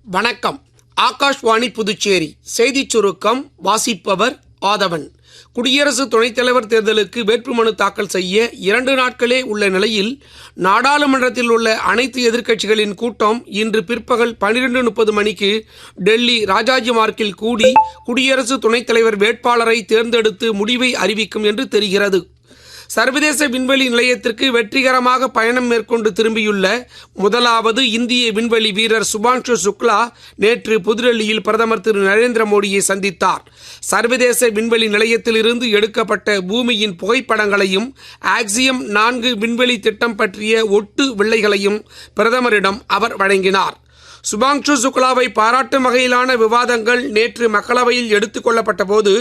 வணக்கம். ஆகாஷ்வாணி புதுச்சேரி செய்திச் சுருக்கம் வாசிப்பவர் ஆதவன். குடியரசு துணைத் தலைவர் தேர்தலுக்கு வேட்புமனு தாக்கல் செய்ய 2 நாட்களே உள்ள நிலையில் நாடாளுமன்றத்தில் உள்ள அனைத்து எதிர்க்கட்சிகளின் கூட்டம் இன்று பிற்பகல் 12:30 மணிக்கு டெல்லி ராஜாஜி மார்க்கில் கூடி குடியரசு துணைத் தலைவர் வேட்பாளரை தேர்ந்தெடுத்து முடிவை அறிவிக்கும் என்று தெரிகிறது. சர்வதேச விண்வெளி நிலையத்திற்கு வெற்றிகரமாக பயணம் மேற்கொண்டு திரும்பியுள்ள முதலாவது இந்திய விண்வெளி வீரர் சுபான்ஷு சுக்லா நேற்று புதுடெல்லியில் பிரதமர் திரு நரேந்திர மோடியை சந்தித்தார். சர்வதேச விண்வெளி நிலையத்திலிருந்து எடுக்கப்பட்ட பூமியின் புகைப்படங்களையும் ஆக்சியம் 4 விண்வெளி திட்டம் பற்றிய ஒட்டு வில்லைகளையும் பிரதமரிடம் அவர் வழங்கினார். சுபான்ஷு சுக்லாவை பாராட்டும் வகையிலான விவாதங்கள் நேற்று மக்களவையில் எடுத்துக் கொள்ளப்பட்ட போது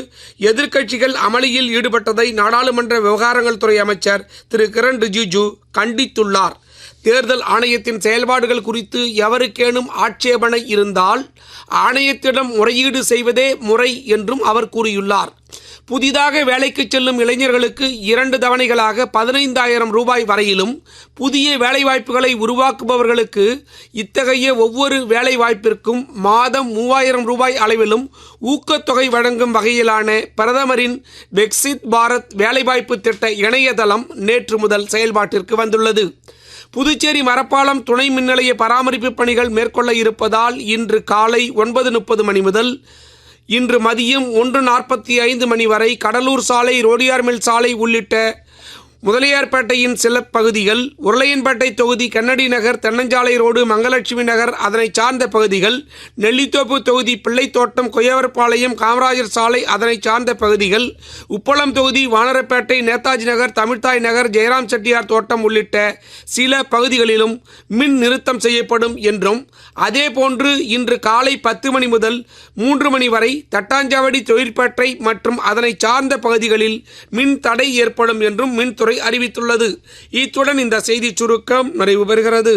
எதிர்க்கட்சிகள் அமளியில் ஈடுபட்டதை நாடாளுமன்ற விவகாரங்கள் துறை அமைச்சர் திரு கிரண் ரிஜிஜு கண்டித்துள்ளார். தேர்தல் ஆணையத்தின் செயல்பாடுகள் குறித்து எவருக்கேனும் ஆட்சேபனை இருந்தால் ஆணையத்திடம் முறையீடு செய்வதே முறை என்றும் அவர் கூறியுள்ளார். புதிதாக வேலைக்கு செல்லும் இளைஞர்களுக்கு 2 தவணைகளாக 15,000 ரூபாய் வரையிலும், புதிய வேலைவாய்ப்புகளை உருவாக்குபவர்களுக்கு இத்தகைய ஒவ்வொரு வேலைவாய்ப்பிற்கும் மாதம் 3,000 ரூபாய் அளவிலும் ஊக்கத்தொகை வழங்கும் வகையிலான பிரதமரின் விக்சித் பாரத் வேலைவாய்ப்பு திட்ட இணையதளம் நேற்று முதல் செயல்பாட்டிற்கு வந்துள்ளது. புதுச்சேரி மரப்பாலம் துணை மின்நிலைய பராமரிப்பு பணிகள் மேற்கொள்ள இருப்பதால் இன்று காலை 9:30 மணி முதல் இன்று மதியம் 1:45 மணி வரை கடலூர் சாலை, ரோடியார் மில் சாலை உள்ளிட்ட முதலியார்பேட்டையின் சில பகுதிகள், உருளையன்பேட்டை தொகுதி கன்னடி நகர், தென்னஞ்சாலை ரோடு, மங்கலட்சுமி நகர், அதனை சார்ந்த பகுதிகள், நெல்லித்தோப்பு தொகுதி பிள்ளைத்தோட்டம், கொய்யவரப்பாளையம், காமராஜர் சாலை, அதனை சார்ந்த பகுதிகள், உப்பளம் தொகுதி வானரப்பேட்டை, நேதாஜி நகர், தமிழ்தாய் நகர், ஜெயராம் செட்டியார் தோட்டம் உள்ளிட்ட சில பகுதிகளிலும் மின் நிறுத்தம் செய்யப்படும் என்றும், அதேபோன்று இன்று காலை 10 மணி முதல் 3 மணி வரை தட்டாஞ்சாவடி, தொழிற்பேட்டை மற்றும் அதனை சார்ந்த பகுதிகளில் மின் தடை ஏற்படும் என்றும் மின்துறை அறிவித்துள்ளது. இத்துடன் இந்த செய்தி சுருக்கம் நிறைவு பெறுகிறது.